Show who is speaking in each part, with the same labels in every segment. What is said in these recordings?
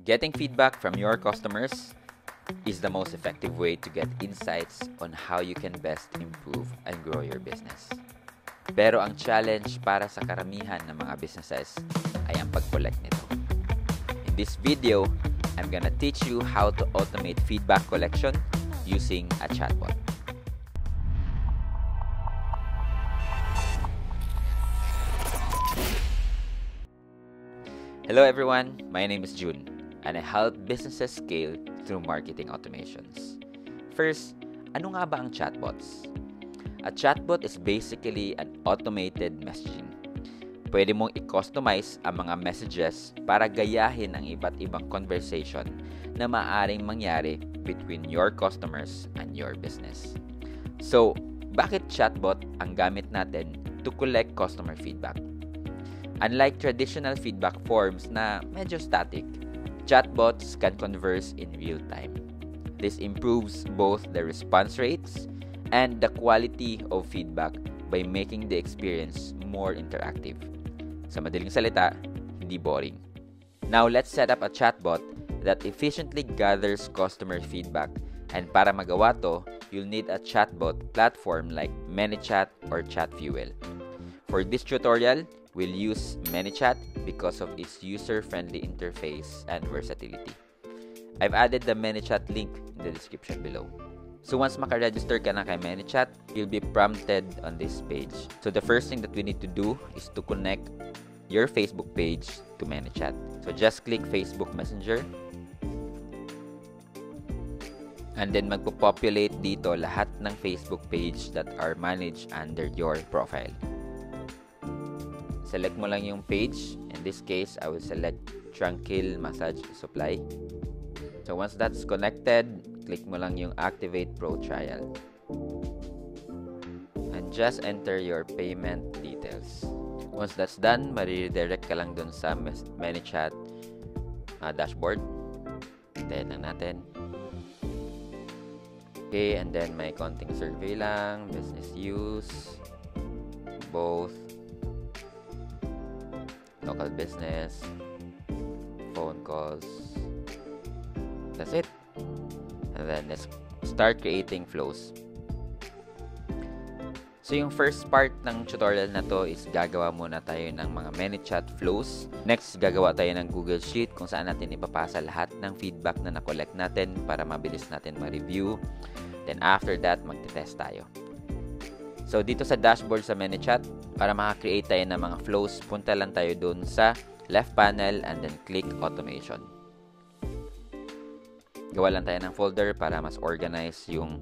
Speaker 1: Getting feedback from your customers is the most effective way to get insights on how you can best improve and grow your business. Pero ang challenge para sa karamihan ng mga businesses ay ang pag-collect nito. In this video, I'm gonna teach you how to automate feedback collection using a chatbot. Hello everyone, my name is June, and I help businesses scale through marketing automations. First, ano nga ba ang chatbots? A chatbot is basically an automated messaging. Pwede mong i-customize ang mga messages para gayahin ang iba't ibang conversation na maaaring mangyari between your customers and your business. So, bakit chatbot ang gamit natin to collect customer feedback? Unlike traditional feedback forms na medyo static, chatbots can converse in real time. This improves both the response rates and the quality of feedback by making the experience more interactive. Sa madaling salita, hindi boring. Now, let's set up a chatbot that efficiently gathers customer feedback. And para magawa to, you'll need a chatbot platform like ManyChat or ChatFuel. For this tutorial, we'll use ManyChat because of its user-friendly interface and versatility. I've added the ManyChat link in the description below. So once maka-register ka na kay ManyChat, you'll be prompted on this page. So the first thing that we need to do is to connect your Facebook page to ManyChat. So just click Facebook Messenger. And then magpo-populate dito lahat ng Facebook page that are managed under your profile. Select mo lang yung page. In this case, I will select Tranquil Massage Supply. So once that's connected, click mo lang yung Activate Pro Trial. And just enter your payment details. Once that's done, mariredirect ka lang dun sa ManyChat dashboard. Then lang natin. Okay, and then may konting survey lang, business use, both local business, phone calls. That's it. And then let's start creating flows. So yung first part ng tutorial na to is gagawa muna tayo ng mga ManyChat flows. Next, gagawa tayo ng Google Sheet kung saan natin ipapasa lahat ng feedback na na-collect natin para mabilis natin ma-review. Then after that, magte-test tayo. So dito sa dashboard sa ManyChat, para maka-create tayo ng mga flows, punta lang tayo dun sa left panel and then click automation. Gawa lang tayo ng folder para mas organize yung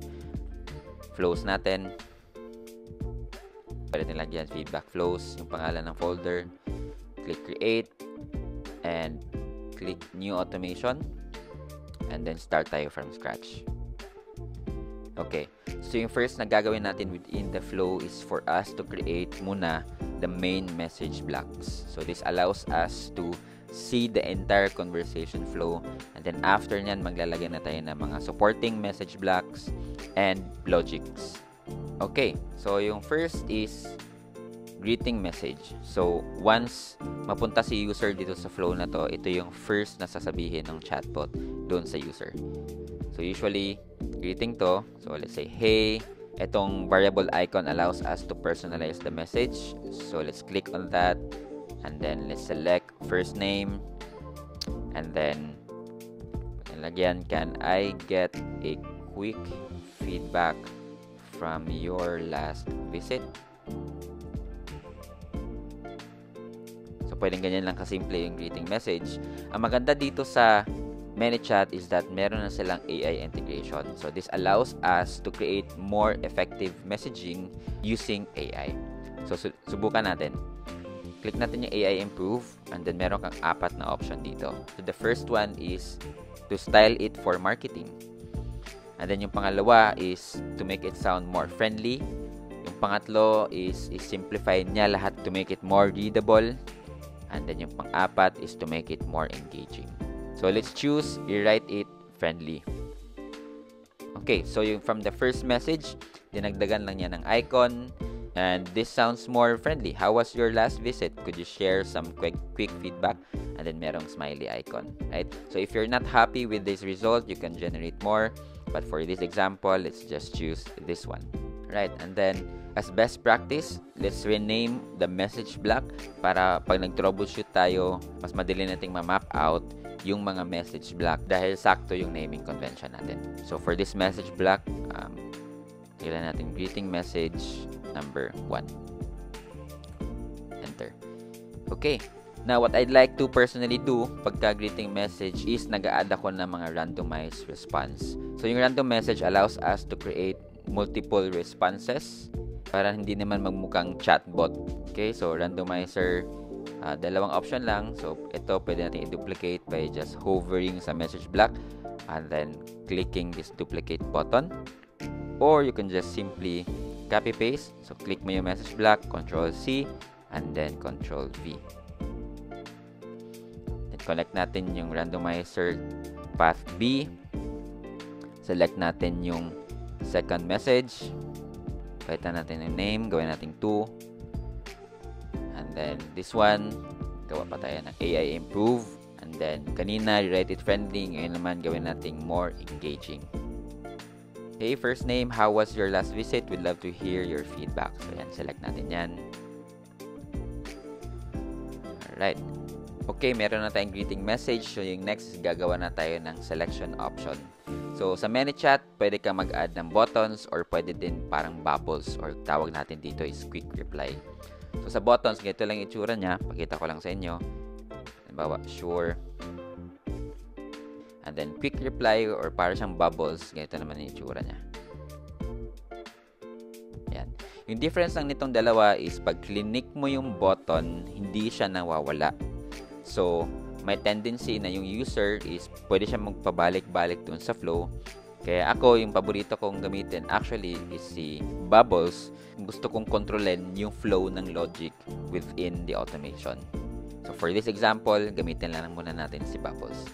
Speaker 1: flows natin. Pwede natin lagyan feedback flows, yung pangalan ng folder. Click create and click new automation and then start tayo from scratch. Okay, so yung first na gagawin natin within the flow is for us to create muna the main message blocks. So this allows us to see the entire conversation flow, and then after nyan, maglalagay na tayo ng mga supporting message blocks and logics. Okay, so yung first is greeting message. So once mapunta si user dito sa flow na to, ito yung first na sasabihin ng chatbot doon sa user. So usually, greeting to. So let's say, hey, itong variable icon allows us to personalize the message. So let's click on that. And then let's select first name. And then, lagyan, can I get a quick feedback from your last visit? So pwedeng ganyan lang kasimple yung greeting message. Ang maganda dito sa ManyChat is that meron na silang AI integration. So this allows us to create more effective messaging using AI. So subukan natin. Click natin yung AI improve and then meron kang 4 na option dito. So the first one is to style it for marketing. And then yung pangalawa is to make it sound more friendly. Yung pangatlo is simplify niya lahat to make it more readable. And then yung pang-4 is to make it more engaging. So let's choose rewrite it friendly. Okay, so yung from the first message, dinagdagan lang niya ng icon, and this sounds more friendly. How was your last visit? Could you share some quick feedback? and then merong smiley icon, right? So if you're not happy with this result, you can generate more. But for this example, let's just choose this one, right? And then, as best practice, let's rename the message block para pag nag-troubleshoot tayo, mas madali nating ma-map out yung mga message block dahil sakto yung naming convention natin. So for this message block, tignan natin greeting message number 1. Enter. Okay. Now, what I'd like to personally do pagka greeting message is nag-a-add ako ng mga randomized response. So, yung random message allows us to create multiple responses para hindi naman magmukhang chatbot. Okay, so randomizer, dalawang option lang. So, ito pwede natin i-duplicate by just hovering sa message block and then clicking this duplicate button. Or you can just simply copy-paste. So, click mo yung message block, Control-C, and then Control-V. Connect natin yung randomizer path B. Select natin yung second message. Palitan natin yung name. Gawin natin 2. And then, this one, gawa pa tayo ng AI improve. And then, kanina, rewrite it friendly. Ngayon naman, gawin natin more engaging. Hey, first name, how was your last visit? We'd love to hear your feedback. So, yan, select natin yan. Alright. Okay, meron na tayong greeting message. So, yung next is gagawa na tayo ng selection option. So, sa ManyChat, pwede ka mag-add ng buttons or pwede din parang bubbles or tawag natin dito is quick reply. So, sa buttons, ganito lang itsura niya. Pakita ko lang sa inyo. Halimbawa, sure. And then, quick reply or para siyang bubbles. Ganito naman yung itsura niya. Yan. Yung difference lang nitong dalawa is pag click mo yung button, hindi siya nawawala. So, may tendency na yung user is pwede siya magpabalik-balik dun sa flow. Kaya ako, yung paborito kong gamitin actually is si Bubbles. Gusto kong kontrolin yung flow ng logic within the automation. So, for this example, gamitin lang muna natin si Bubbles.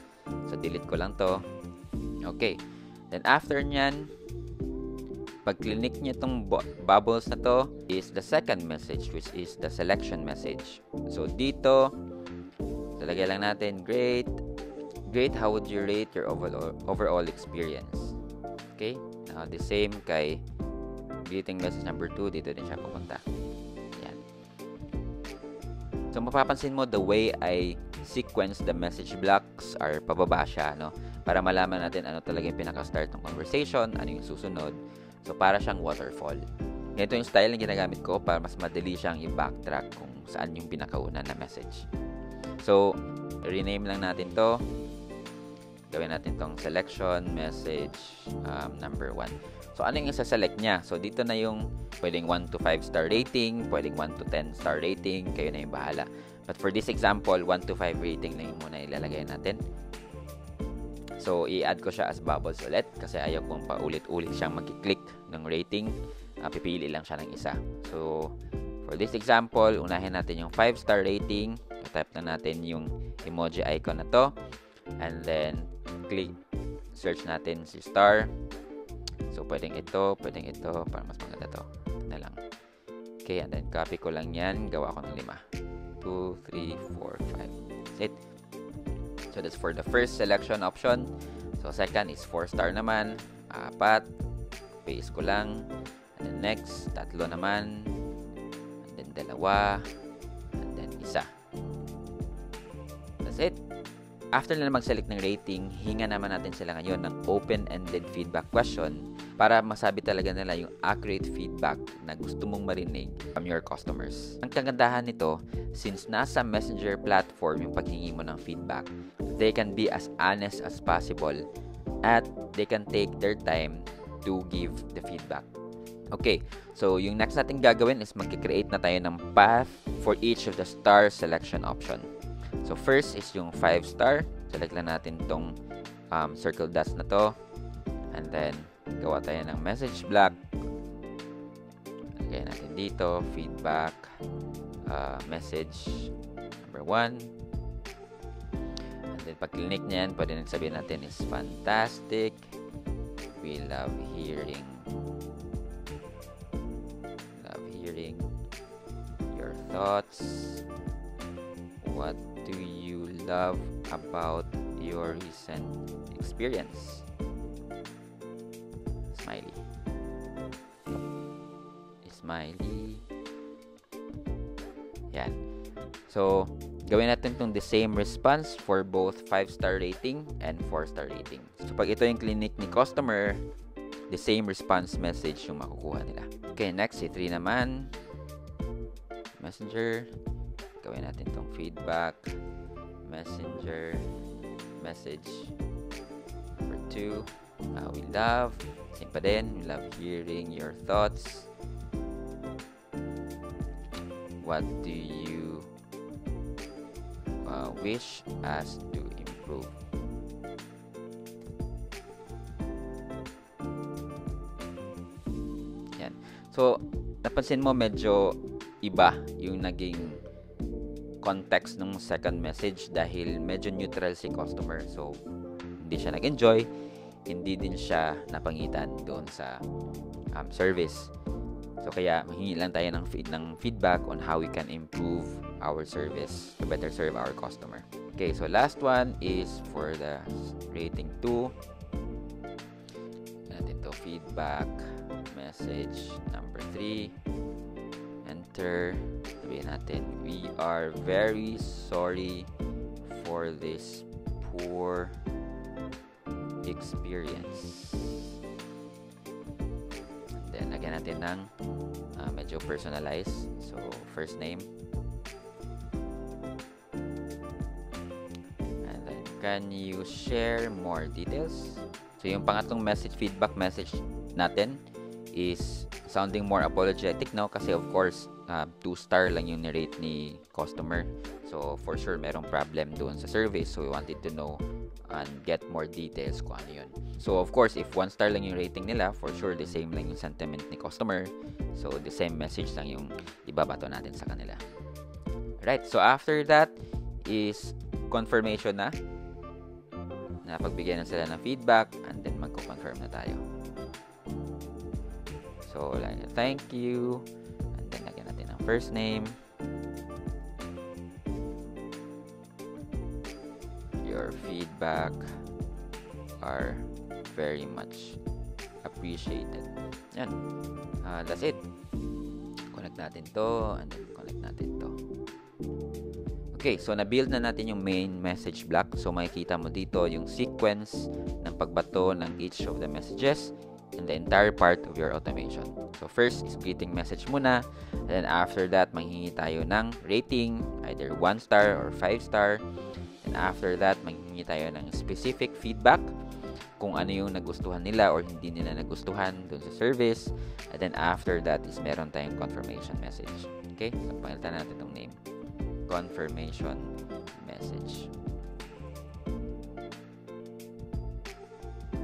Speaker 1: So, delete ko lang to. Okay. Then, after nyan, pag click niya itong bubbles na to is the second message, which is the selection message. So, dito, lagay lang natin, great, how would you rate your overall experience? Okay, now the same kay greeting message number 2, dito din siya pupunta. Yan. So, mapapansin mo, the way I sequence the message blocks are pababa siya, no? Para malaman natin ano talaga yung pinaka-start ng conversation, ano yung susunod. So, para siyang waterfall. Ito yung style na ginagamit ko para mas madali siyang i-backtrack kung saan yung pinakauna na message. So, rename lang natin to. Gawin natin tong selection message number 1. So, ano yung isa-select niya? So, dito na yung pwedeng 1 to 5 star rating, pwedeng 1 to 10 star rating, kayo na yung bahala. But for this example, 1 to 5 rating na yung muna ilalagay natin. So, i-add ko siya as bubbles ulit kasi ayaw kong paulit-ulit siyang mag-click ng rating. Pipili lang siya ng isa. So, for this example, unahin natin yung 5 star rating. Type na natin yung emoji icon na to. And then, click, search natin si star. So, pwedeng ito, para mas maganda to. Ito na lang. Okay, and then, copy ko lang yan. Gawa ko ng 5. 2, 3, 4, 5. That's it. So, that's for the first selection option. So, second is 4 star naman. 4. Paste ko lang. And then, next, 3 naman. And then, 2. And then, 1. That's it. After na mag-select ng rating, hinga naman natin sila ngayon ng open-ended feedback question para masabi talaga nila yung accurate feedback na gusto mong marinig from your customers. Ang kagandahan nito, since nasa messenger platform yung paghingi mo ng feedback, they can be as honest as possible at they can take their time to give the feedback. Okay, so yung next natin gagawin is mag-create na tayo ng path for each of the star selection option. So, first is yung 5 star. Select lang natin tong circle dots na to. And then, gawa tayo ng message block. Lagay natin dito, feedback, message number 1. And then, pag click niyan, pwede nang sabihin natin is fantastic. We love hearing your thoughts. What do you love about your recent experience. Smiley. Smiley. Yan. So, gawin natin itong the same response for both 5-star rating and 4-star rating. So, pag ito yung clinic ni customer, the same response message yung makukuha nila. Okay, next, si 3 naman. Messenger. Gawin natin itong feedback. Messenger. Message. Number 2. We love. Same pa din. We love hearing your thoughts. What do you wish us to improve? Yan. So, napansin mo medyo iba yung naging context ng second message dahil medyo neutral si customer. So, hindi siya nag-enjoy, hindi din siya napangitan doon sa service. So, kaya mahingi lang tayo ng feedback on how we can improve our service to better serve our customer. Okay, so last one is for the rating 2. Natin to feedback message number 3. Enter. Sabihin natin, we are very sorry for this poor experience. And then, lagyan natin ng medyo personalized. So, first name. And then, can you share more details? So, yung pangatlong feedback message natin is sounding more apologetic now kasi of course 2-star lang yung ni-rate ni customer. So for sure merong problem doon sa service. So we wanted to know and get more details kung ano yun. So of course if 1-star lang yung rating nila, for sure the same lang yung sentiment ni customer. So the same message lang yung ibabato natin sa kanila. Right, so after that is confirmation na pagbigyan na sila ng feedback and then magko-confirm na tayo. So, thank you. And then, lagyan natin ang first name. Your feedback are very much appreciated. Yan. That's it. Connect natin to and then connect natin to. Okay, so na-build na natin yung main message block. So, makikita mo dito yung sequence ng pagbato ng each of the messages and the entire part of your automation. So, first is greeting message muna. And then, after that, manghingi tayo ng rating, either 1-star or 5-star. And after that, manghingi tayo ng specific feedback kung ano yung nagustuhan nila or hindi nila nagustuhan dun sa service. And then, after that is meron tayong confirmation message. Okay? So, pangilitan natin itong name. Confirmation message.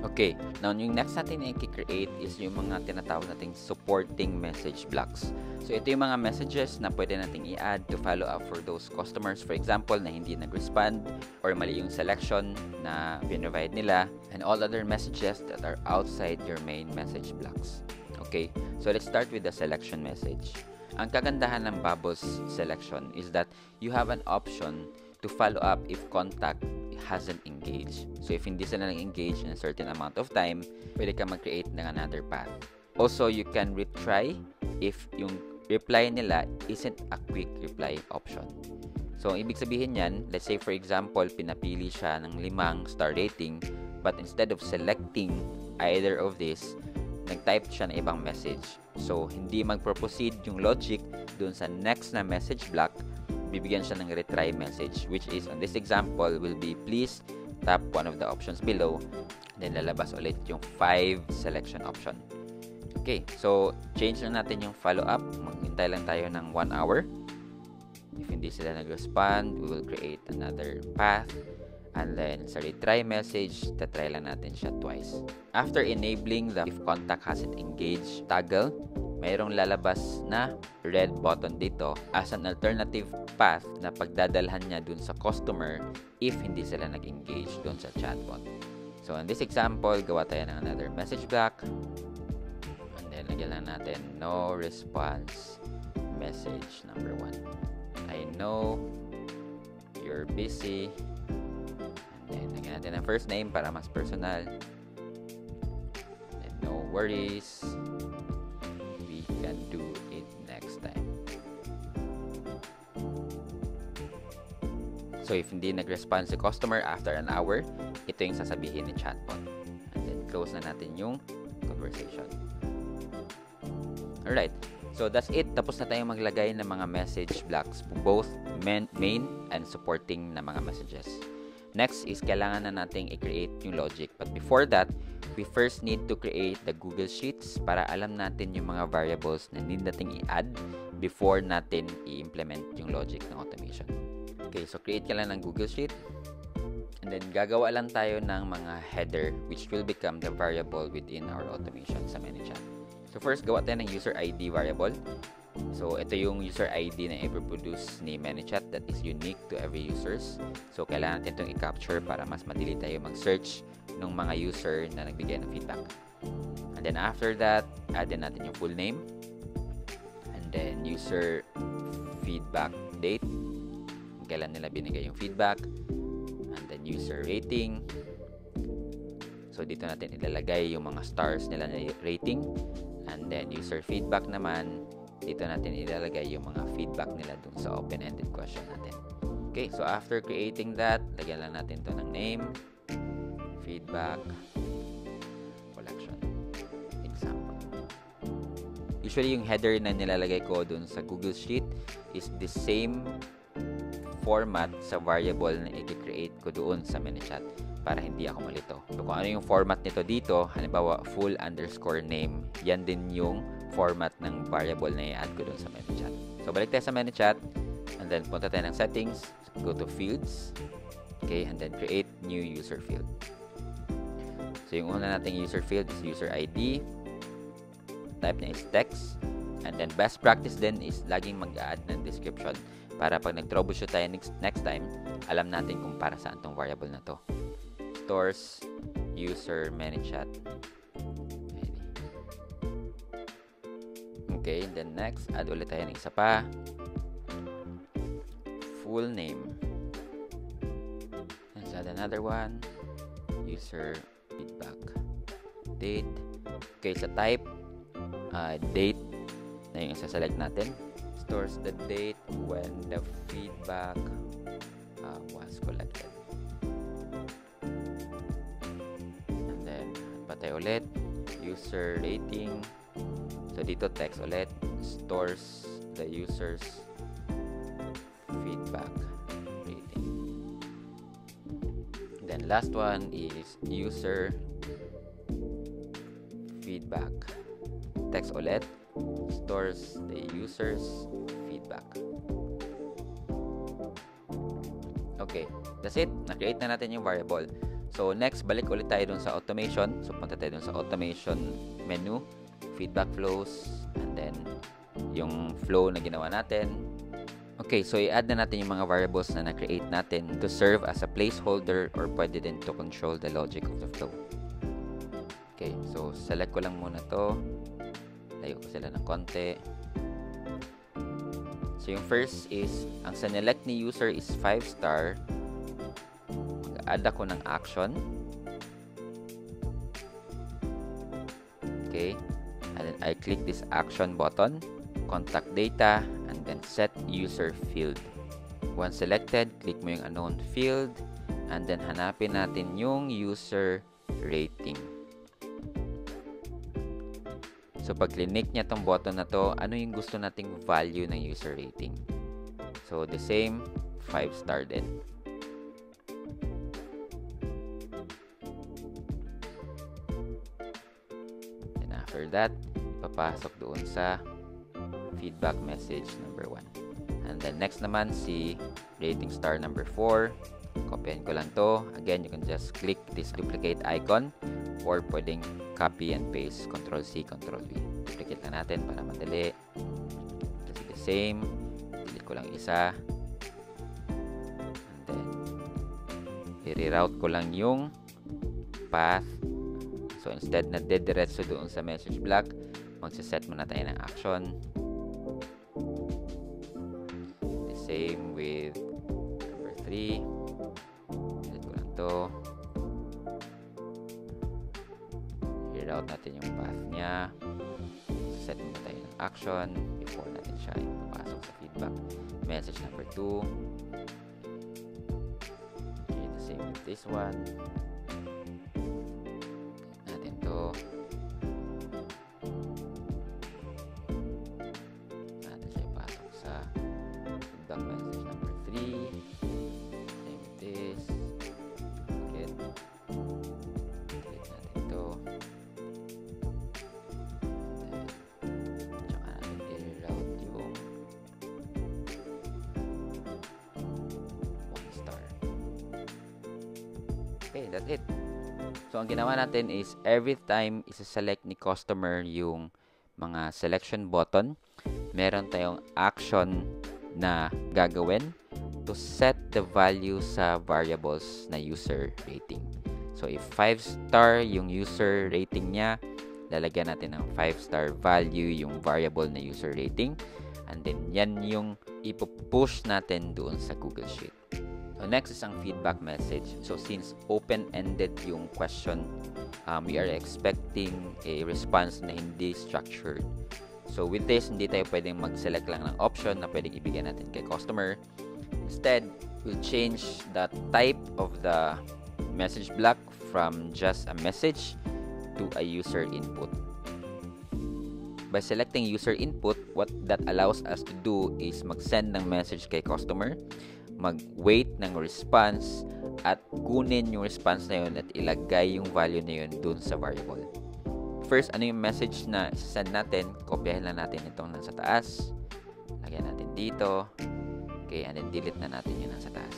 Speaker 1: Okay, now yung next natin na i-create is yung mga tinatawag nating supporting message blocks. So ito yung mga messages na pwede nating i-add to follow up for those customers, for example, na hindi nag-respond or mali yung selection na pinrovide nila, and all other messages that are outside your main message blocks. Okay, so let's start with the selection message. Ang kagandahan ng Bubbles selection is that you have an option to follow up if contact hasn't engaged. So, if hindi sila nag-engage in a certain amount of time, pwede ka mag-create ng another path. Also, you can retry if yung reply nila isn't a quick reply option. So, ibig sabihin yan, let's say for example, pinapili siya ng 5-star rating, but instead of selecting either of this, nag-type siya ng ibang message. So, hindi mag-proceed yung logic dun sa next na message block, bibigyan siya ng retry message, which is, on this example, will be, please tap one of the options below, then lalabas ulit yung 5 selection option. Okay, so, change na natin yung follow-up. Maghintay lang tayo ng 1 hour. If hindi sila nag-respond, we will create another path. And then, sa retry message, tatry lang natin siya twice. After enabling the if contact hasn't engaged toggle, mayroong lalabas na red button dito as an alternative path na pagdadalhan niya dun sa customer if hindi sila nag-engage dun sa chatbot. So, in this example, gawa tayo ng another message block. And then, lagyan lang natin no response message number 1. I know you're busy Then, lagyan natin ang first name para mas personal. And no worries. We can do it next time. So, if hindi nag-respond si customer after an hour, ito yung sasabihin ni chatbot. And then, close na natin yung conversation. Alright. So, that's it. Tapos na tayong maglagay ng mga message blocks, both main and supporting na mga messages. Next is kailangan na nating i-create yung logic. But before that, we first need to create the Google Sheets para alam natin yung mga variables na need nating i-add before natin i-implement yung logic ng automation. Okay, so create ka lang ng Google Sheet. And then, gagawa lang tayo ng mga header which will become the variable within our automation sa ManyChat. So, first, gawa tayo ng user ID variable. So, ito yung user ID na i-produce ni ManyChat that is unique to every users. So, kailangan natin itong i-capture para mas madali tayo mag-search ng mga user na nagbigay ng feedback. And then, after that, add natin yung full name. And then, user feedback date. Kailan nila binigay yung feedback. And then, user rating. So, dito natin ilalagay yung mga stars nila na rating. And then, user feedback naman, dito natin ilalagay yung mga feedback nila dun sa open-ended question natin. Okay, so after creating that, lagyan lang natin to ng name, feedback, collection, example. Usually, yung header na nilalagay ko dun sa Google Sheet is the same format sa variable na i-create ko doon sa ManyChat para hindi ako malito. So, kung ano yung format nito dito, halimbawa, full underscore name, yan din yung format ng variable na i-add ko doon sa ManyChat. So, balik tayo sa ManyChat, and then punta tayo ng settings, go to fields, okay, and then create new user field. So, yung una nating user field is user ID, type niya is text, and then best practice din is laging mag-add ng description para pag nag-troubleshoot tayo next time, alam natin kung para saan tong variable na to. Stores, user, ManyChat. Okay, then next, add ulit tayo ng isa pa. Full name. Let's add another one. User feedback. Date. Okay, sa type, date na yung isa-select natin. Stores the date when the feedback was collected. And then, patay ulit. User rating. So, dito text ulit. Stores the user's feedback rating. And then, last one is user feedback. Text ulit. Stores the user's feedback. Okay, that's it. Na-create na natin yung variable. So, next, balik ulit tayo dun sa automation. So, punta tayo dun sa automation menu, feedback flows, and then yung flow na ginawa natin. Okay, so i-add na natin yung mga variables na na-create natin to serve as a placeholder or pwede din to control the logic of the flow. Okay, so select ko lang muna to. Layo ko sila ng konti. So, yung first is, ang sinelect ni user is 5-star. Mag-add ako ng action. Okay. And then, I click this action button, contact data, and then set user field. Once selected, click mo yung unknown field, and then hanapin natin yung user rating. So, pag click niya tong button na to, ano yung gusto nating value ng user rating? So, the same, 5-star din. And after that, papasok doon sa feedback message number 1. And then, next naman, si rating star number 4. Copyan ko lang to. Again, you can just click this duplicate icon or pwedeng copy and paste, Ctrl-C, Ctrl-V. Duplicate lang natin para madali. Just the same. Delete ko lang isa. And then, i-reroute ko lang yung path. So, instead na dediretso doon sa message block, magsiset muna tayo ng action. The same with number 3. Delete ko lang dito. I-route natin yung path niya. Set muna tayo ng action before natin siya ipapasok sa feedback. Message number 2. Okay, the same with this one. Natin to. Natin siya ipasok sa feedback message number 3. Same with this. Okay. Delete natin to. Tsaka natin i-route yung 1 star. Okay, that's it. So, ang ginawa natin is every time isa-select ni customer yung mga selection button, meron tayong action na gagawin to set the value sa variables na user rating. So, if 5-star yung user rating niya, lalagyan natin ng 5-star value yung variable na user rating. And then, yan yung ipupush natin doon sa Google Sheet. So, next is ang feedback message. So, since open-ended yung question, we are expecting a response na hindi structured. So, with this, hindi tayo pwedeng mag-select lang ng option na pwedeng ibigay natin kay customer. Instead, we'll change the type of the message block from just a message to a user input. By selecting user input, what that allows us to do is mag-send ng message kay customer, mag-wait ng response, at kunin yung response na yun at ilagay yung value na yun dun sa variable. First, ano yung message na send natin? Kopyahin lang natin itong nasa taas. Lagyan natin dito. Okay, and then delete na natin yung nasa taas.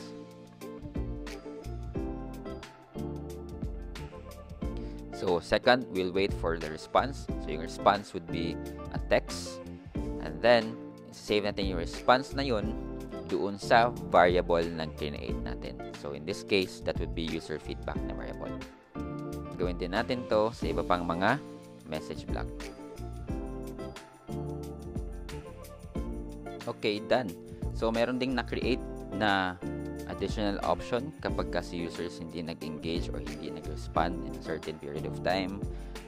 Speaker 1: So, second, we'll wait for the response. So, yung response would be a text. And then, save natin yung response na yun doon sa variable na create natin. So, in this case, that would be user feedback na variable. Gawin din natin to sa iba pang mga message block. Okay, done. So, meron ding na-create na additional option kapag kasi users hindi nag-engage or hindi nag-respond in a certain period of time.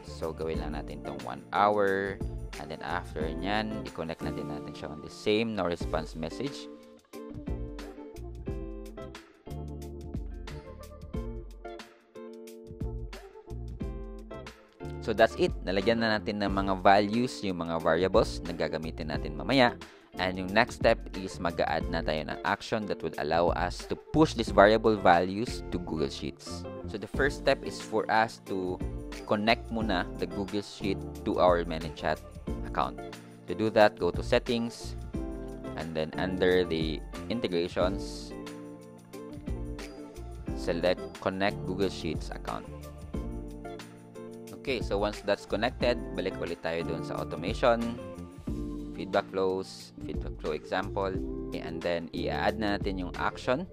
Speaker 1: So, gawin lang natin itong 1 hour. And then, after nyan, i-connect natin siya on the same no response message. So, that's it. Nalagyan na natin ng mga values, yung mga variables na gagamitin natin mamaya. And yung next step is mag-a-add na tayo ng action that would allow us to push these variable values to Google Sheets. So, the first step is for us to connect muna the Google Sheet to our ManyChat account. To do that, go to Settings, and then under the Integrations, select Connect Google Sheets account. Okay, so once that's connected, balik ulit tayo dun sa automation, feedback flows, feedback flow example, and then i-add na natin yung action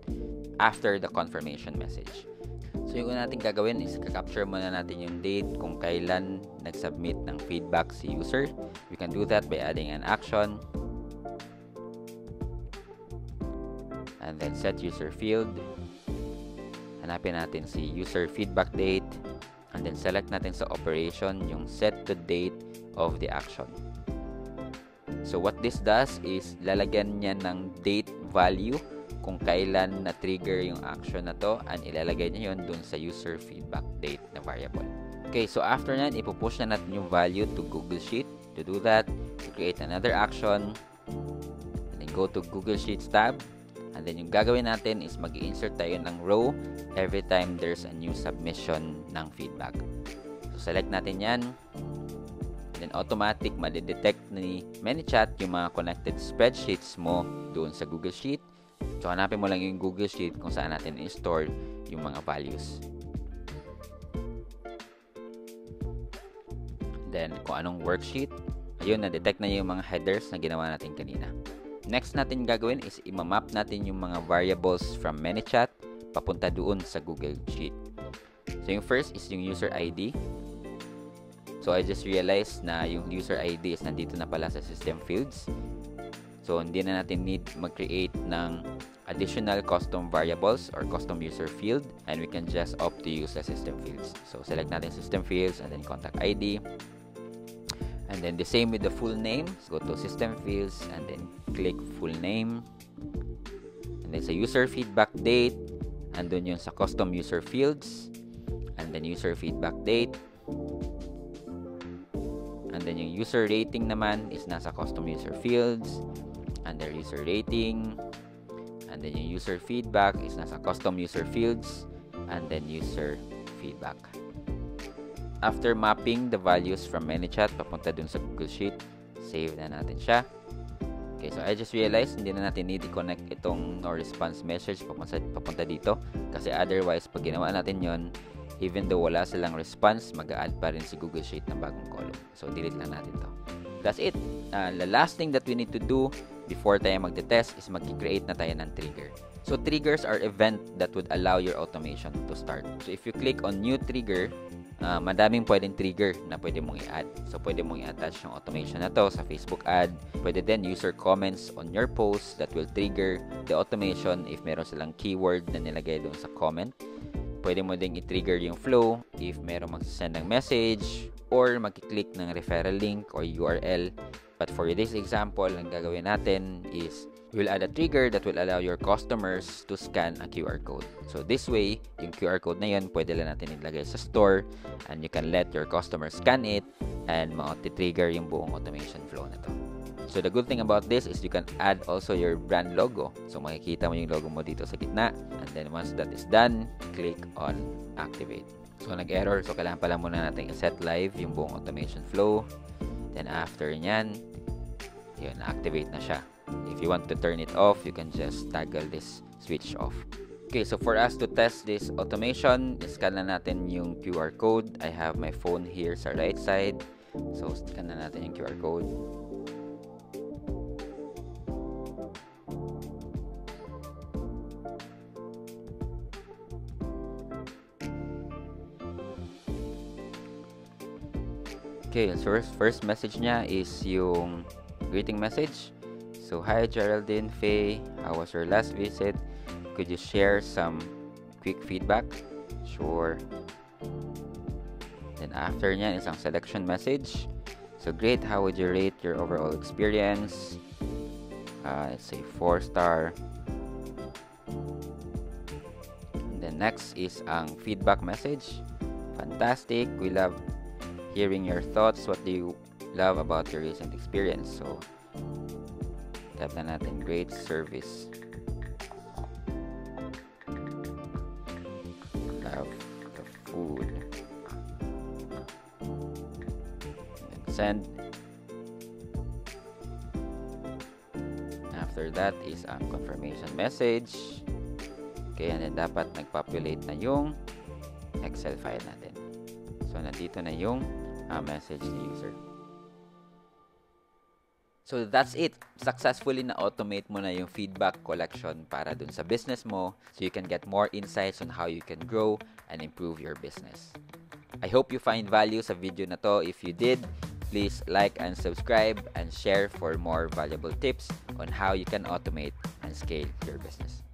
Speaker 1: after the confirmation message. So yung una natin gagawin is capture muna natin yung date kung kailan nag-submit ng feedback si user. We can do that by adding an action, and then set user field. Hanapin natin si user feedback date, and then select natin sa operation yung set the date of the action. So what this does is lalagyan niya ng date value kung kailan na-trigger yung action na to, and ilalagay niya yun dun sa user feedback date na variable. Okay, so after nyan, ipupush na natin yung value to Google Sheet. To do that, we create another action, and then go to Google Sheets tab, and then yung gagawin natin is mag-insert tayo ng row every time there's a new submission ng feedback. So select natin yan, and then automatic madidetect ni ManyChat yung mga connected spreadsheets mo doon sa Google Sheet. So hanapin mo lang yung Google Sheet kung saan natin i-store yung mga values. Then kung anong worksheet, ayun, na-detect na yung mga headers na ginawa natin kanina. Next natin gagawin is imamap natin yung mga variables from ManyChat papunta doon sa Google Sheet. So yung first is yung user ID. So I just realized na yung user ID is nandito na pala sa system fields. So hindi na natin need mag-create ng additional custom variables or custom user field, and we can just opt to use the system fields. So select natin system fields and then contact ID. And then the same with the full name. So go to system fields and then click full name. And then sa user feedback date, andun yung sa custom user fields. And then user feedback date. And then yung user rating naman is nasa custom user fields. Under user rating. And then yung user feedback is nasa custom user fields. And then user feedback. After mapping the values from ManyChat papunta dun sa Google Sheet, save na natin siya. Okay, so I just realized hindi na natin need i-connect itong no response message papunta dito. Kasi otherwise, pag ginawa natin yon, even though wala silang response, mag-a-add pa rin si Google Sheet ng bagong column. So, delete lang natin to. That's it. The last thing that we need to do before tayo magte-test is mag-create na tayo ng trigger. So, triggers are event that would allow your automation to start. So, if you click on new trigger, madaming pwedeng trigger na pwede mong i-add. So, pwede mong i-attach yung automation na to sa Facebook ad. Pwede din user comments on your post that will trigger the automation if meron silang keyword na nilagay doon sa comment. Pwede mo ding i-trigger yung flow if meron magsasend ng message or mag-click ng referral link or URL. But for this example, ang gagawin natin is we'll add a trigger that will allow your customers to scan a QR code. So this way, yung QR code na yun, pwede lang natin ilagay sa store and you can let your customers scan it and ma-trigger yung buong automation flow na to. So the good thing about this is you can add also your brand logo. So makikita mo yung logo mo dito sa gitna and then once that is done, click on activate. So nag-error, so kailangan pala muna natin i-set live yung buong automation flow. Then after nyan, yun, activate na siya. If you want to turn it off, you can just toggle this switch off. Okay, so for us to test this automation, scan na natin yung QR code. I have my phone here sa right side. So scan na natin yung QR code. Okay, so first message niya is yung greeting message. So, hi Geraldine, Faye, how was your last visit? Could you share some quick feedback? Sure. Then after niya is ang selection message. So, great, how would you rate your overall experience? Let's say 4-star. And then next is ang feedback message. Fantastic, we love hearing your thoughts. What do you love about your recent experience? So, tap na natin great service. Love the food. And then send. After that is ang confirmation message. Okay, and then dapat nag-populate na yung Excel file natin. So, nandito na yung message ni user. So, that's it. Successfully na-automate mo na yung feedback collection para dun sa business mo so you can get more insights on how you can grow and improve your business. I hope you find value sa video na to. If you did, please like and subscribe and share for more valuable tips on how you can automate and scale your business.